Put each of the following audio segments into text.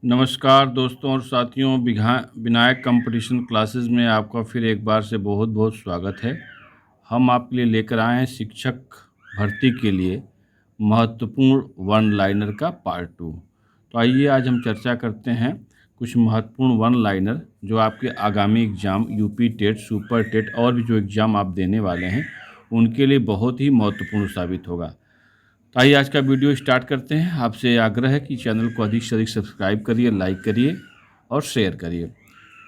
नमस्कार दोस्तों और साथियों, विनायक कंपटीशन क्लासेस में आपका फिर एक बार से बहुत बहुत स्वागत है। हम आपके लिए लेकर आए हैं शिक्षक भर्ती के लिए महत्वपूर्ण वन लाइनर का पार्ट 2। तो आइए आज हम चर्चा करते हैं कुछ महत्वपूर्ण वन लाइनर जो आपके आगामी exam UP TET, super TET और भी जो एग्ज़ाम आप देने वाले हैं उनके लिए बहुत ही महत्वपूर्ण साबित होगा। तो आइए आज का वीडियो स्टार्ट करते हैं। आपसे आग्रह है कि चैनल को अधिक से अधिक सब्सक्राइब करिए, लाइक करिए और शेयर करिए।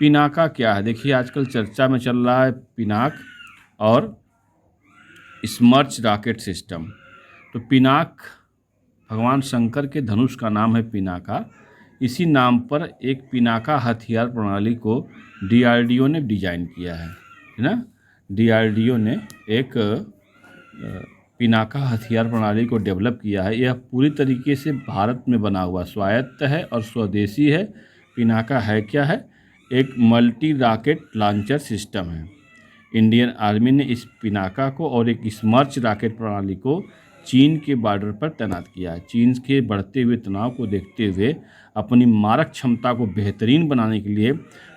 पिनाका क्या है? देखिए, आजकल चर्चा में चल रहा है पिनाक और स्मर्च रॉकेट सिस्टम। तो पिनाक भगवान शंकर के धनुष का नाम है पिनाका। इसी नाम पर एक पिनाका हथियार प्रणाली को डीआरडीओ ने डिजाइन किया है ना। डीआरडीओ ने एक पिनाका हथियार प्रणाली को डेवलप किया है। यह पूरी तरीके से भारत में बना हुआ स्वायत्त है और स्वदेशी है। पिनाका है क्या है? एक मल्टी रॉकेट लॉन्चर सिस्टम है। इंडियन आर्मी ने इस पिनाका को और एक स्मर्च रॉकेट प्रणाली को चीन के बॉर्डर पर तैनात किया है। चीन के बढ़ते हुए तनाव को देखते हुए अपनी मारक क्षमता को बेहतरीन बनाने के लिए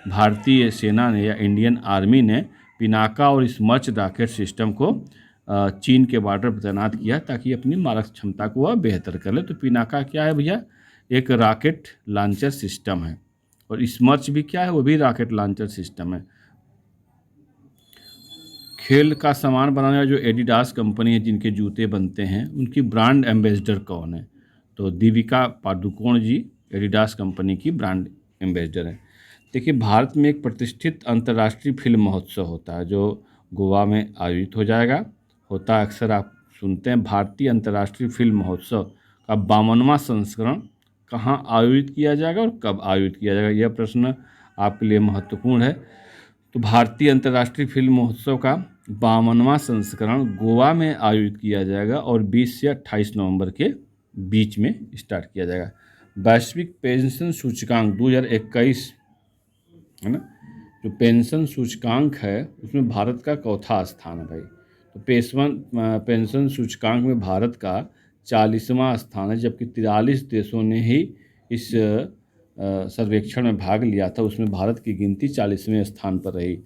भारतीय सेना ने या इंडियन आर्मी ने पिनाका और स्मर्च रॉकेट सिस्टम को चीन के बॉर्डर पर तैनात किया ताकि अपनी मारक क्षमता को वह बेहतर कर ले। तो पिनाका क्या है भैया? एक रॉकेट लॉन्चर सिस्टम है। और स्मर्च भी क्या है? वो भी रॉकेट लॉन्चर सिस्टम है। खेल का सामान बनाने वाला जो एडिडास कंपनी है, जिनके जूते बनते हैं, उनकी ब्रांड एम्बेसडर कौन है? तो दीपिका पादुकोण जी एडिडास कंपनी की ब्रांड एम्बेसडर है। देखिए, भारत में एक प्रतिष्ठित अंतर्राष्ट्रीय फिल्म महोत्सव होता है जो गोवा में आयोजित हो जाएगा। होता है अक्सर, आप सुनते हैं, भारतीय अंतर्राष्ट्रीय फिल्म महोत्सव का 52वां संस्करण कहाँ आयोजित किया जाएगा और कब आयोजित किया जाएगा? यह प्रश्न आपके लिए महत्वपूर्ण है। तो भारतीय अंतर्राष्ट्रीय फिल्म महोत्सव का 52वां संस्करण गोवा में आयोजित किया जाएगा और 20 से 28 नवंबर के बीच में स्टार्ट किया जाएगा। वैश्विक पेंशन सूचकांक 2021 है ना, जो पेंशन सूचकांक है उसमें भारत का चौथा स्थान है भाई। तो पेंशन सूचकांक में भारत का 40वां स्थान है, जबकि 43 देशों ने ही इस सर्वेक्षण में भाग लिया था। उसमें भारत की गिनती 40वें स्थान पर रही।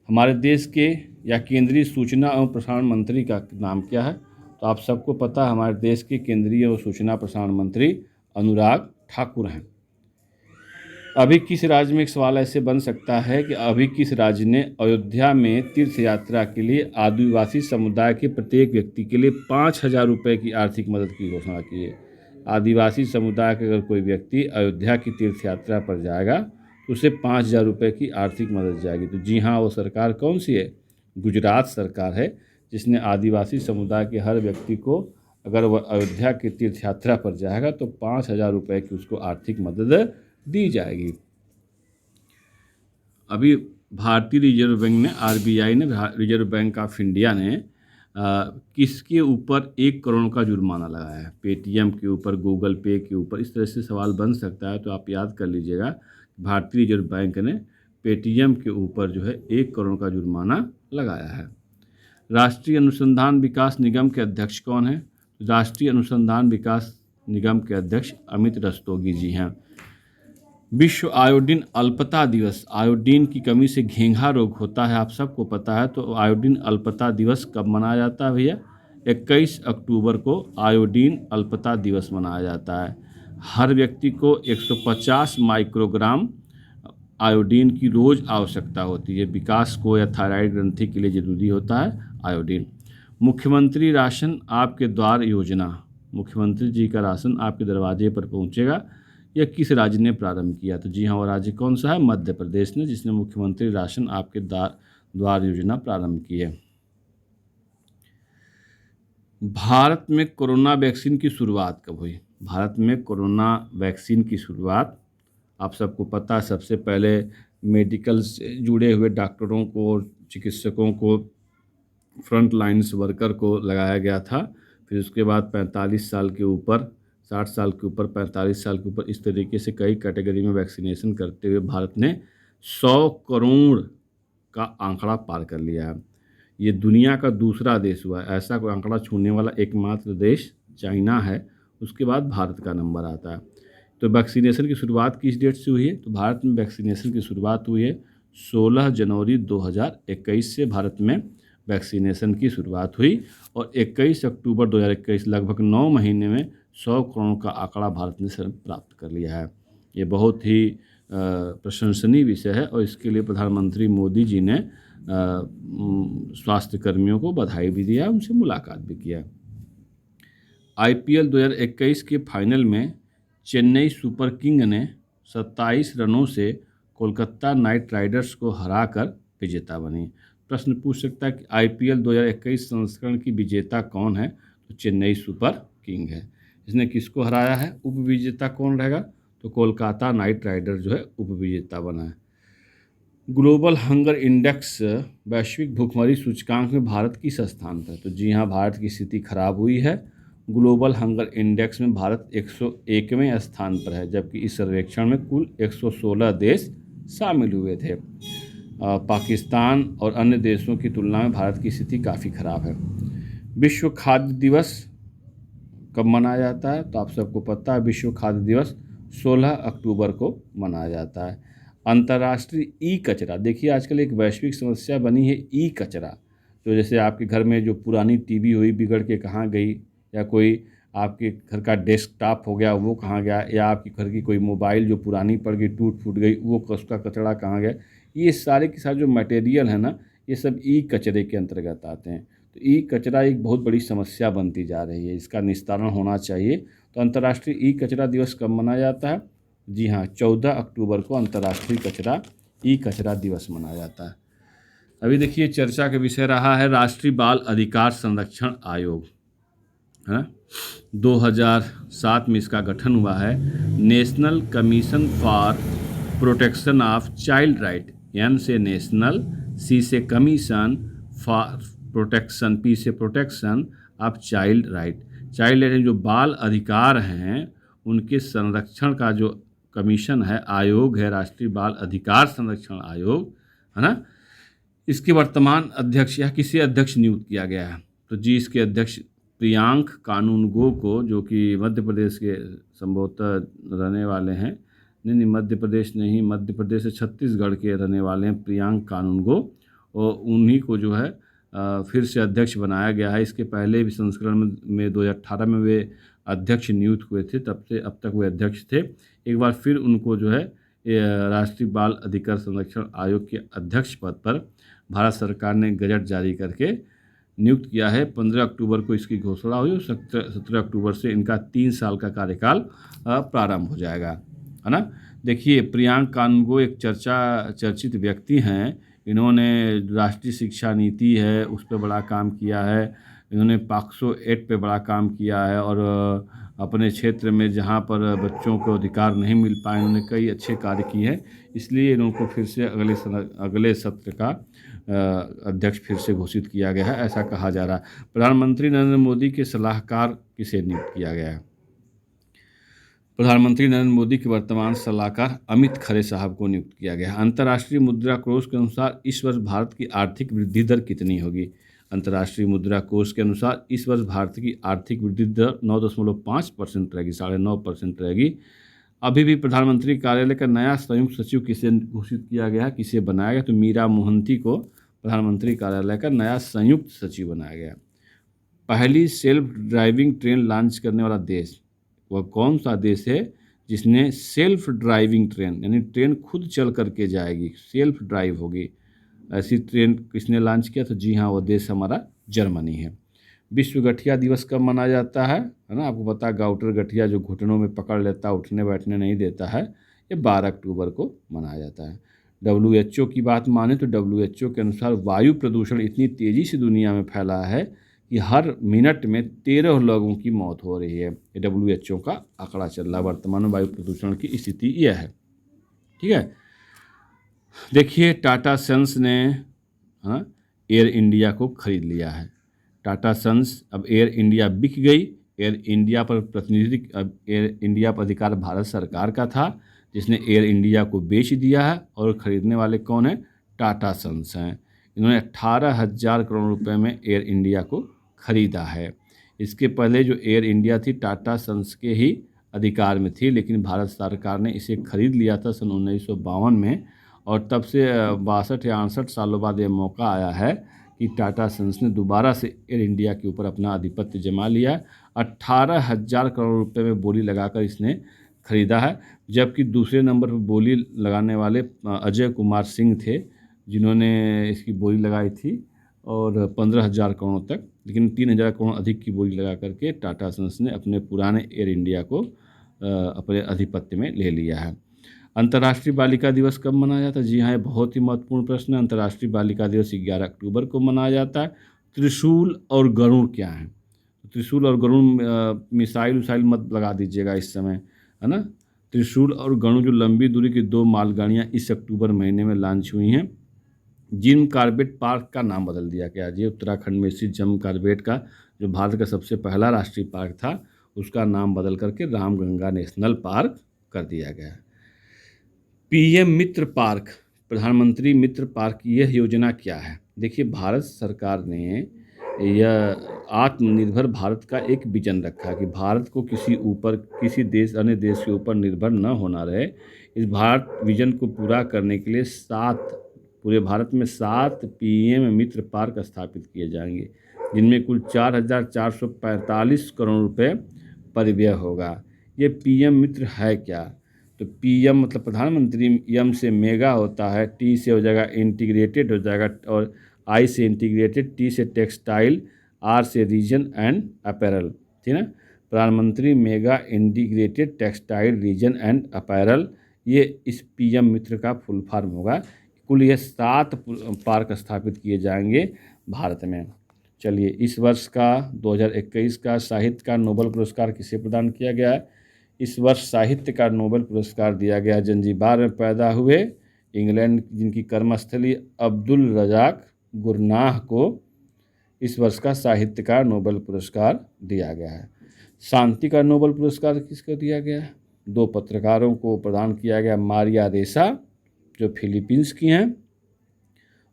हमारे देश के या केंद्रीय सूचना एवं प्रसारण मंत्री का नाम क्या है? तो आप सबको पता है, हमारे देश के केंद्रीय और सूचना प्रसारण मंत्री अनुराग ठाकुर हैं। अभी किस राज्य में, एक सवाल ऐसे बन सकता है कि अभी किस राज्य ने अयोध्या में तीर्थ यात्रा के लिए आदिवासी समुदाय के प्रत्येक व्यक्ति के लिए 5,000 रुपये की आर्थिक मदद की घोषणा की है? आदिवासी समुदाय के अगर कोई व्यक्ति अयोध्या की तीर्थ यात्रा पर जाएगा तो उसे 5,000 रुपये की आर्थिक मदद जाएगी। तो जी हाँ, वो सरकार कौन सी है? गुजरात सरकार है, जिसने आदिवासी समुदाय के हर व्यक्ति को, अगर वह अयोध्या की तीर्थ यात्रा पर जाएगा तो 5,000 रुपये की उसको आर्थिक मदद दी जाएगी। अभी भारतीय रिजर्व बैंक ने, आरबीआई ने, रिजर्व बैंक ऑफ इंडिया ने किसके ऊपर 1 करोड़ का जुर्माना लगाया है? पेटीएम के ऊपर, गूगल पे के ऊपर? इस तरह से सवाल बन सकता है, तो आप याद कर लीजिएगा। भारतीय रिजर्व बैंक ने पेटीएम के ऊपर जो है 1 करोड़ का जुर्माना लगाया है। राष्ट्रीय अनुसंधान विकास निगम के अध्यक्ष कौन है? राष्ट्रीय अनुसंधान विकास निगम के अध्यक्ष अमित रस्तोगी जी हैं। विश्व आयोडीन अल्पता दिवस, आयोडीन की कमी से घेंघा रोग होता है, आप सबको पता है। तो आयोडीन अल्पता दिवस कब मनाया जाता है भैया? 21 अक्टूबर को आयोडीन अल्पता दिवस मनाया जाता है। हर व्यक्ति को 150 माइक्रोग्राम आयोडीन की रोज़ आवश्यकता होती है। विकास को या थायराइड ग्रंथि के लिए ज़रूरी होता है आयोडीन। मुख्यमंत्री राशन आपके द्वार योजना, मुख्यमंत्री जी का राशन आपके दरवाजे पर पहुंचेगा, यह किस राज्य ने प्रारंभ किया? तो जी हाँ, वो राज्य कौन सा है? मध्य प्रदेश ने, जिसने मुख्यमंत्री राशन आपके द्वार योजना प्रारंभ की है। भारत में कोरोना वैक्सीन की शुरुआत कब हुई? भारत में कोरोना वैक्सीन की शुरुआत आप सबको पता है, सबसे पहले मेडिकल से जुड़े हुए डॉक्टरों को, चिकित्सकों को, फ्रंट लाइन्स वर्कर को लगाया गया था। फिर उसके बाद 45 साल के ऊपर, 60 साल के ऊपर, 45 साल के ऊपर, इस तरीके से कई कैटेगरी में वैक्सीनेशन करते हुए भारत ने 100 करोड़ का आंकड़ा पार कर लिया है। ये दुनिया का दूसरा देश हुआ है। ऐसा कोई आंकड़ा छूने वाला एकमात्र देश चाइना है, उसके बाद भारत का नंबर आता है। तो वैक्सीनेशन की शुरुआत किस डेट से हुई है? तो भारत में वैक्सीनेशन की शुरुआत हुई है 16 जनवरी 2021 से भारत में वैक्सीनेशन की शुरुआत हुई और 21 अक्टूबर 2021 लगभग 9 महीने में 100 करोड़ का आंकड़ा भारत ने प्राप्त कर लिया है। ये बहुत ही प्रशंसनीय विषय है और इसके लिए प्रधानमंत्री मोदी जी ने स्वास्थ्य कर्मियों को बधाई भी दिया, उनसे मुलाकात भी किया। IPL 2021 के फाइनल में चेन्नई सुपर किंग ने 27 रनों से कोलकाता नाइट राइडर्स को हराकर विजेता बनी। प्रश्न पूछ सकता है कि IPL 2021 संस्करण की विजेता कौन है? तो चेन्नई सुपर किंग है। इसने किसको हराया है? उपविजेता कौन रहेगा? तो कोलकाता नाइट राइडर्स जो है उपविजेता बना है। ग्लोबल हंगर इंडेक्स वैश्विक भूखमरी सूचकांक में भारत किस स्थान पर है? तो जी हाँ, भारत की स्थिति खराब हुई है। ग्लोबल हंगर इंडेक्स में भारत 101वें स्थान पर है, जबकि इस सर्वेक्षण में कुल 116 देश शामिल हुए थे। पाकिस्तान और अन्य देशों की तुलना में भारत की स्थिति काफ़ी खराब है। विश्व खाद्य दिवस कब मनाया जाता है? तो आप सबको पता है, विश्व खाद्य दिवस 16 अक्टूबर को मनाया जाता है। अंतर्राष्ट्रीय ई कचरा, देखिए आजकल एक वैश्विक समस्या बनी है ई कचरा। तो जैसे आपके घर में जो पुरानी टीवी हुई बिगड़ के कहाँ गई, या कोई आपके घर का डेस्कटॉप हो गया वो कहाँ गया, या आपके घर की कोई मोबाइल जो पुरानी पड़ गई टूट फूट गई वो उसका कचरा कहाँ गया, ये सारे के सारे जो मटेरियल है ना, ये सब ई कचरे के अंतर्गत आते हैं। तो ई कचरा एक बहुत बड़ी समस्या बनती जा रही है, इसका निस्तारण होना चाहिए। तो अंतर्राष्ट्रीय ई कचरा दिवस कब मनाया जाता है? जी हाँ, 14 अक्टूबर को अंतर्राष्ट्रीय ई कचरा दिवस मनाया जाता है। अभी देखिए चर्चा का विषय रहा है राष्ट्रीय बाल अधिकार संरक्षण आयोग, है ना। 2007 में इसका गठन हुआ है। National commission for protection of child right, N से नेशनल, सी से कमीशन, फॉर प्रोटेक्शन, पी से protection of child right. Child right जो बाल अधिकार हैं उनके संरक्षण का जो कमीशन है, आयोग है, राष्ट्रीय बाल अधिकार संरक्षण आयोग, है ना। इसके वर्तमान अध्यक्ष या किसे अध्यक्ष नियुक्त किया गया है? तो जी इसके अध्यक्ष प्रियांक कानूनगो को, जो कि मध्य प्रदेश के संभवतः रहने वाले हैं, नहीं मध्य प्रदेश नहीं, मध्य प्रदेश से छत्तीसगढ़ के रहने वाले हैं प्रियांक कानूनगो, और उन्हीं को जो है फिर से अध्यक्ष बनाया गया है। इसके पहले भी संस्करण में 2018 में वे अध्यक्ष नियुक्त हुए थे, तब से अब तक वे अध्यक्ष थे। एक बार फिर उनको जो है राष्ट्रीय बाल अधिकार संरक्षण आयोग के अध्यक्ष पद पर भारत सरकार ने गजट जारी करके नियुक्त किया है। 15 अक्टूबर को इसकी घोषणा हुई और 17 अक्टूबर से इनका 3 साल का कार्यकाल प्रारंभ हो जाएगा, है ना। देखिए प्रियांक कानूनगो एक चर्चित व्यक्ति हैं। इन्होंने राष्ट्रीय शिक्षा नीति है उस पर बड़ा काम किया है, इन्होंने पॉक्सो एक्ट पे बड़ा काम किया है, और अपने क्षेत्र में जहाँ पर बच्चों को अधिकार नहीं मिल पाए उन्होंने कई अच्छे कार्य किए हैं। इसलिए इनको फिर से अगले सत्र का अध्यक्ष फिर से घोषित किया गया है, ऐसा कहा जा रहा है। प्रधानमंत्री नरेंद्र मोदी के सलाहकार किसे नियुक्त किया गया है? प्रधानमंत्री नरेंद्र मोदी के वर्तमान सलाहकार अमित खरे साहब को नियुक्त किया गया है। अंतर्राष्ट्रीय मुद्रा कोष के अनुसार इस वर्ष भारत की आर्थिक वृद्धि दर कितनी होगी? अंतर्राष्ट्रीय मुद्रा कोष के अनुसार इस वर्ष भारत की आर्थिक वृद्धि दर 9.5% रहेगी, 9.5% रहेगी। अभी भी प्रधानमंत्री कार्यालय का नया संयुक्त सचिव किसे घोषित किया गया है, किसे बनाया गया? तो मीरा मोहंती को प्रधानमंत्री कार्यालय का नया संयुक्त सचिव बनाया गया। पहली सेल्फ ड्राइविंग ट्रेन लॉन्च करने वाला देश वह कौन सा देश है जिसने सेल्फ ड्राइविंग ट्रेन, यानी ट्रेन खुद चल करके जाएगी, सेल्फ ड्राइव होगी, ऐसी ट्रेन किसने लॉन्च किया? तो जी हाँ, वो देश हमारा जर्मनी है। विश्व गठिया दिवस कब मनाया जाता है ना। आपको पता है गाउटर गठिया जो घुटनों में पकड़ लेता है, उठने बैठने नहीं देता है, ये 12 अक्टूबर को मनाया जाता है। WHO की बात माने तो WHO के अनुसार वायु प्रदूषण इतनी तेज़ी से दुनिया में फैला है कि हर मिनट में 13 लोगों की मौत हो रही है। ये WHO का आंकड़ा चल रहा है। वर्तमान में वायु प्रदूषण की स्थिति यह है, ठीक है। देखिए टाटा सन्स ने एयर इंडिया को खरीद लिया है। टाटा सन्स, अब एयर इंडिया बिक गई। एयर इंडिया पर एयर इंडिया पर अधिकार भारत सरकार का था, जिसने एयर इंडिया को बेच दिया है, और खरीदने वाले कौन है? टाटा सन्स हैं। इन्होंने 18,000 करोड़ रुपए में एयर इंडिया को खरीदा है। इसके पहले जो एयर इंडिया थी टाटा सन्स के ही अधिकार में थी, लेकिन भारत सरकार ने इसे खरीद लिया था सन 1952 में, और तब से 62 या 68 सालों बाद ये मौका आया है कि टाटा सन्स ने दोबारा से एयर इंडिया के ऊपर अपना आधिपत्य जमा लिया। 18,000 करोड़ रुपए में बोली लगाकर इसने खरीदा है, जबकि दूसरे नंबर पर बोली लगाने वाले अजय कुमार सिंह थे, जिन्होंने इसकी बोली लगाई थी और 15,000 करोड़ तक, लेकिन 3,000 करोड़ अधिक की बोली लगा करके टाटा सन्स ने अपने पुराने एयर इंडिया को अपने आधिपत्य में ले लिया है। अंतर्राष्ट्रीय बालिका दिवस कब मनाया जाता है? जी हाँ, ये बहुत ही महत्वपूर्ण प्रश्न है। अंतर्राष्ट्रीय बालिका दिवस 11 अक्टूबर को मनाया जाता है। त्रिशूल और गरुड़ क्या है? त्रिशूल और गरुड़, मिसाइल उसाइल मत लगा दीजिएगा इस समय, है ना। त्रिशूल और गरुड़ जो लंबी दूरी की 2 मालगाड़ियाँ इस अक्टूबर महीने में लॉन्च हुई हैं। जिम कॉर्बेट पार्क का नाम बदल दिया गया। ये उत्तराखंड में स्थित जिम कॉर्बेट का, जो भारत का सबसे पहला राष्ट्रीय पार्क था, उसका नाम बदल करके रामगंगा नेशनल पार्क कर दिया गया। पीएम मित्र पार्क, प्रधानमंत्री मित्र पार्क, यह योजना क्या है? देखिए, भारत सरकार ने यह आत्मनिर्भर भारत का एक विजन रखा कि भारत को किसी देश, अन्य देश के ऊपर निर्भर न होना रहे। इस भारत विजन को पूरा करने के लिए पूरे भारत में 7 पीएम मित्र पार्क स्थापित किए जाएंगे, जिनमें कुल 4,445 करोड़ रुपए परिव्यय होगा। ये पीएम मित्र है क्या? तो पीएम मतलब प्रधानमंत्री, एम से मेगा होता है, टी से हो जाएगा इंटीग्रेटेड हो जाएगा, और आई से इंटीग्रेटेड, टी से टेक्सटाइल, आर से रीजन एंड अपैरल, ठीक है ना। प्रधानमंत्री mega integrated textile reason and apparel, ये इस पीएम मित्र का फुल फॉर्म होगा। कुल ये 7 पार्क स्थापित किए जाएंगे भारत में। चलिए, इस वर्ष का 2021 का साहित्य का नोबेल पुरस्कार किसे प्रदान किया गया है? इस वर्ष साहित्य का नोबेल पुरस्कार दिया गया जंजीबार में पैदा हुए इंग्लैंड, जिनकी कर्मस्थली अब्दुल रज़ाक गुरनाह को इस वर्ष का साहित्य का नोबेल पुरस्कार दिया गया है। शांति का नोबेल पुरस्कार किसको दिया गया है? 2 पत्रकारों को प्रदान किया गया, मारिया रेसा जो फिलीपींस की हैं,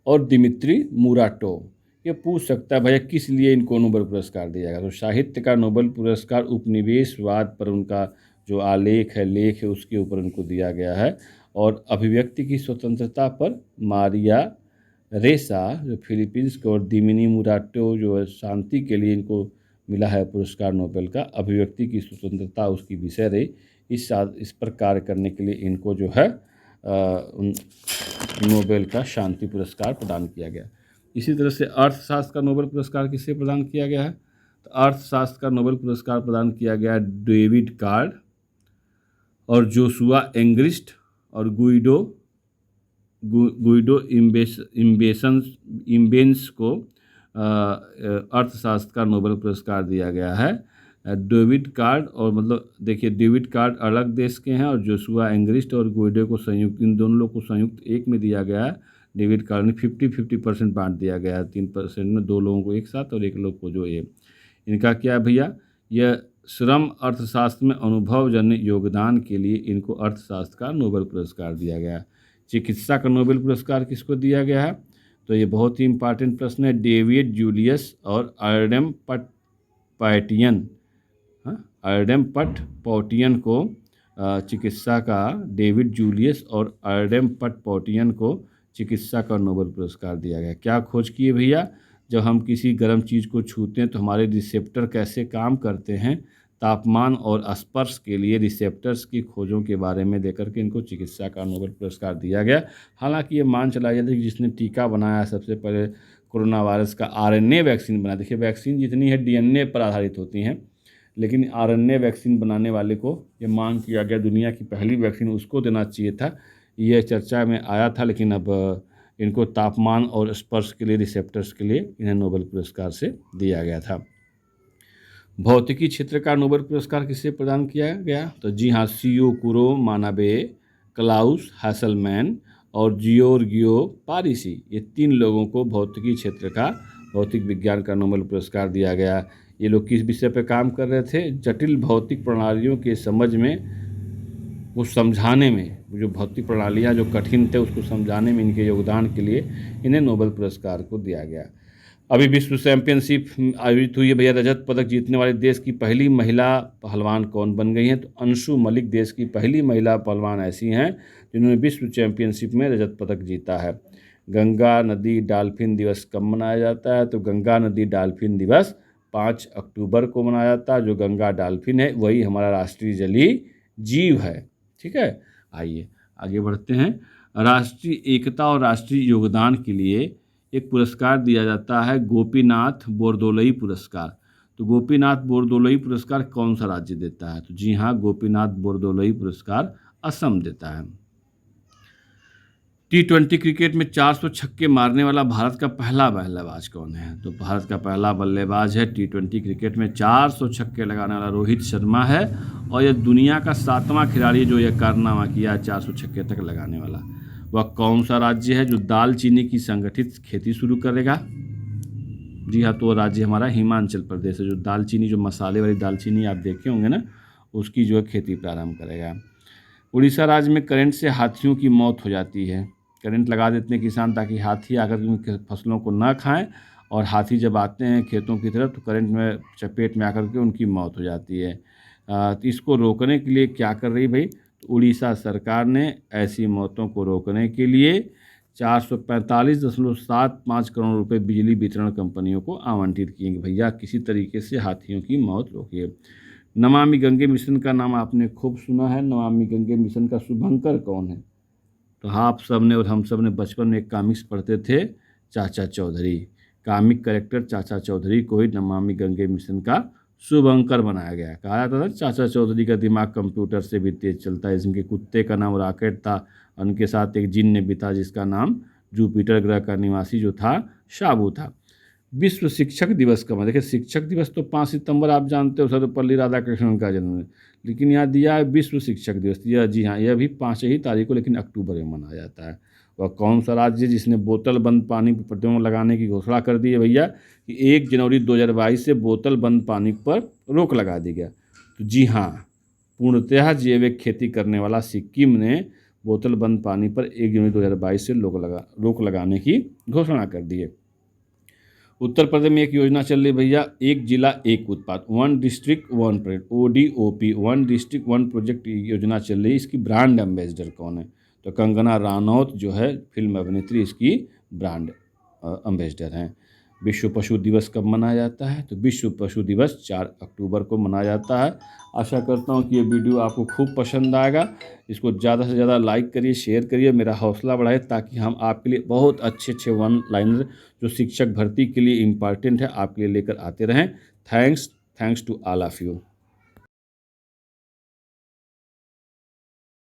और दिमित्री मुराटोव। ये पूछ सकता है भैया किस लिए इनको नोबेल पुरस्कार दिया गया? तो साहित्य का नोबेल पुरस्कार उपनिवेशवाद पर उनका जो आलेख है, लेख है, उसके ऊपर उनको दिया गया है, और अभिव्यक्ति की स्वतंत्रता पर मारिया रेसा जो फिलीपींस को, और दिमिनी मुराटोव जो है शांति के लिए इनको मिला है पुरस्कार नोबेल का। अभिव्यक्ति की स्वतंत्रता उसकी विषय रही। इस पर कार्य करने के लिए इनको जो है नोबेल का शांति पुरस्कार प्रदान किया गया। इसी तरह से अर्थशास्त्र का नोबेल पुरस्कार किसे प्रदान किया गया है? तो अर्थशास्त्र का नोबेल पुरस्कार प्रदान किया गया डेविड कार्ड और जोशुआ एंग्रिस्ट और गुइडो इम्बेंस को अर्थशास्त्र का नोबेल पुरस्कार दिया गया है। डेविड कार्ड, और मतलब देखिए, डेविड कार्ड अलग देश के हैं, और जोशुआ एंग्रिस्ट और गुइडो को संयुक्त, इन दोनों लोग को संयुक्त एक में दिया गया है। डेविड कार्ड ने 50-50% बांट दिया गया है, 3% में 2 लोगों को एक साथ और 1 लोग को जो ये। इनका क्या है भैया? यह श्रम अर्थशास्त्र में अनुभवजन्य योगदान के लिए इनको अर्थशास्त्र का नोबेल पुरस्कार दिया गया। चिकित्सा का नोबेल पुरस्कार किसको दिया गया है? तो ये बहुत ही इंपॉर्टेंट प्रश्न है। डेविड जूलियस और अर्डेम पैटियन, अर्डेम पटपौटियन को चिकित्सा का, डेविड जूलियस और अर्डेम पटपौटियन को चिकित्सा का नोबेल पुरस्कार दिया गया। क्या खोज किए भैया? जब हम किसी गर्म चीज़ को छूते हैं तो हमारे रिसेप्टर कैसे काम करते हैं, तापमान और स्पर्श के लिए रिसेप्टर्स की खोजों के बारे में देकर के इनको चिकित्सा का नोबेल पुरस्कार दिया गया। हालांकि ये मान चला जाता है कि जिसने टीका बनाया सबसे पहले कोरोना वायरस का, आरएनए वैक्सीन बनाया। देखिए, वैक्सीन जितनी है डीएनए पर आधारित होती हैं, लेकिन आरएनए वैक्सीन बनाने वाले को ये मान किया गया दुनिया की पहली वैक्सीन उसको देना चाहिए था। यह चर्चा में आया था, लेकिन अब इनको तापमान और स्पर्श के लिए, रिसेप्टर्स के लिए इन्हें नोबेल पुरस्कार से दिया गया था। भौतिकी क्षेत्र का नोबेल पुरस्कार किसे प्रदान किया गया? तो जी हाँ, सीओ कुरो मानाबे, क्लाउस हैसलमैन और जियोर्गियो पारिसी, ये 3 लोगों को भौतिकी क्षेत्र का, भौतिक विज्ञान का नोबेल पुरस्कार दिया गया। ये लोग किस विषय पर काम कर रहे थे? जटिल भौतिक प्रणालियों के समझ में, वो समझाने में, जो भौतिक प्रणालियाँ जो कठिन थे उसको समझाने में इनके योगदान के लिए इन्हें नोबेल पुरस्कार को दिया गया। अभी विश्व चैंपियनशिप आयोजित हुई है भैया। रजत पदक जीतने वाले देश की पहली महिला पहलवान कौन बन गई हैं? तो अंशु मलिक देश की पहली महिला पहलवान ऐसी हैं जिन्होंने विश्व चैंपियनशिप में रजत पदक जीता है। गंगा नदी डॉल्फिन दिवस कब मनाया जाता है? तो गंगा नदी डॉल्फिन दिवस 5 अक्टूबर को मनाया जाता है। जो गंगा डॉल्फिन है वही हमारा राष्ट्रीय जलीय जीव है। ठीक है, आइए आगे बढ़ते हैं। राष्ट्रीय एकता और राष्ट्रीय योगदान के लिए एक पुरस्कार दिया जाता है, गोपीनाथ बोरदोलोई पुरस्कार। तो गोपीनाथ बोरदोलोई पुरस्कार कौन सा राज्य देता है? तो जी हाँ, गोपीनाथ बोरदोलोई पुरस्कार असम देता है। T20 क्रिकेट में 400 छक्के मारने वाला भारत का पहला बल्लेबाज कौन है? तो भारत का पहला बल्लेबाज है T20 क्रिकेट में 400 छक्के लगाने वाला रोहित शर्मा है। और यह दुनिया का 7वां खिलाड़ी जो यह कारनामा किया है 400 छक्के तक लगाने वाला। वह कौन सा राज्य है जो दालचीनी की संगठित खेती शुरू करेगा? जी हाँ, तो राज्य हमारा हिमाचल प्रदेश है, जो दालचीनी, जो मसाले वाली दालचीनी आप देखे होंगे ना, उसकी जो है खेती प्रारंभ करेगा। उड़ीसा राज्य में करंट से हाथियों की मौत हो जाती है। करंट लगा देते हैं किसान ताकि हाथी आकर के उनकी फसलों को ना खाएं, और हाथी जब आते हैं खेतों की तरफ तो करंट में चपेट में आकर के उनकी मौत हो जाती है। तो इसको रोकने के लिए क्या कर रही भाई? तो उड़ीसा सरकार ने ऐसी मौतों को रोकने के लिए 445.75 करोड़ रुपए बिजली वितरण कंपनियों को आवंटित किए कि भैया किसी तरीके से हाथियों की मौत रोकिए। नमामि गंगे मिशन का नाम आपने खूब सुना है। नमामि गंगे मिशन का शुभंकर कौन है? तो आप सब ने और हम सब ने बचपन में एक कॉमिक्स पढ़ते थे, चाचा चौधरी। कॉमिक कैरेक्टर चाचा चौधरी को ही नमामि गंगे मिशन का शुभंकर बनाया गया। कहा जाता था चाचा चौधरी का दिमाग कंप्यूटर से भी तेज चलता है। इनके कुत्ते का नाम रॉकेट था। उनके साथ एक जिन्न भी था जिसका नाम जुपिटर ग्रह का निवासी जो था शाबू था। विश्व शिक्षक दिवस कब है? देखिए, शिक्षक दिवस तो 5 सितंबर आप जानते हो, सर्वपल्ली राधाकृष्णन का जन्म है। लेकिन यहाँ दिया है विश्व शिक्षक दिवस। यह जी हाँ, यह भी 5 ही तारीख को लेकिन अक्टूबर में मनाया जाता है। वह कौन सा राज्य जिसने बोतल बंद पानी पर प्रतिबंध लगाने की घोषणा कर दी है भैया कि 1 जनवरी 2022 से बोतल बंद पानी पर रोक लगा दी गया? तो जी हाँ, पूर्णतः जैविक खेती करने वाला सिक्किम ने बोतल बंद पानी पर 1 जनवरी 2022 से रोक लगाने की घोषणा कर दी है। उत्तर प्रदेश में एक योजना चल रही भैया, एक जिला एक उत्पाद, 1 district 1 project, ODOP, 1 district 1 project योजना चल रही है। इसकी ब्रांड एम्बेसडर कौन है? तो कंगना रनौत जो है फिल्म अभिनेत्री, इसकी ब्रांड एम्बेसडर हैं। विश्व पशु दिवस कब मनाया जाता है? तो विश्व पशु दिवस 4 अक्टूबर को मनाया जाता है। आशा करता हूँ कि ये वीडियो आपको खूब पसंद आएगा। इसको ज़्यादा से ज़्यादा लाइक करिए, शेयर करिए, मेरा हौसला बढ़ाए ताकि हम आपके लिए बहुत अच्छे वन लाइनर जो शिक्षक भर्ती के लिए इम्पॉर्टेंट है आपके लिए लेकर आते रहें। Thanks to all of you.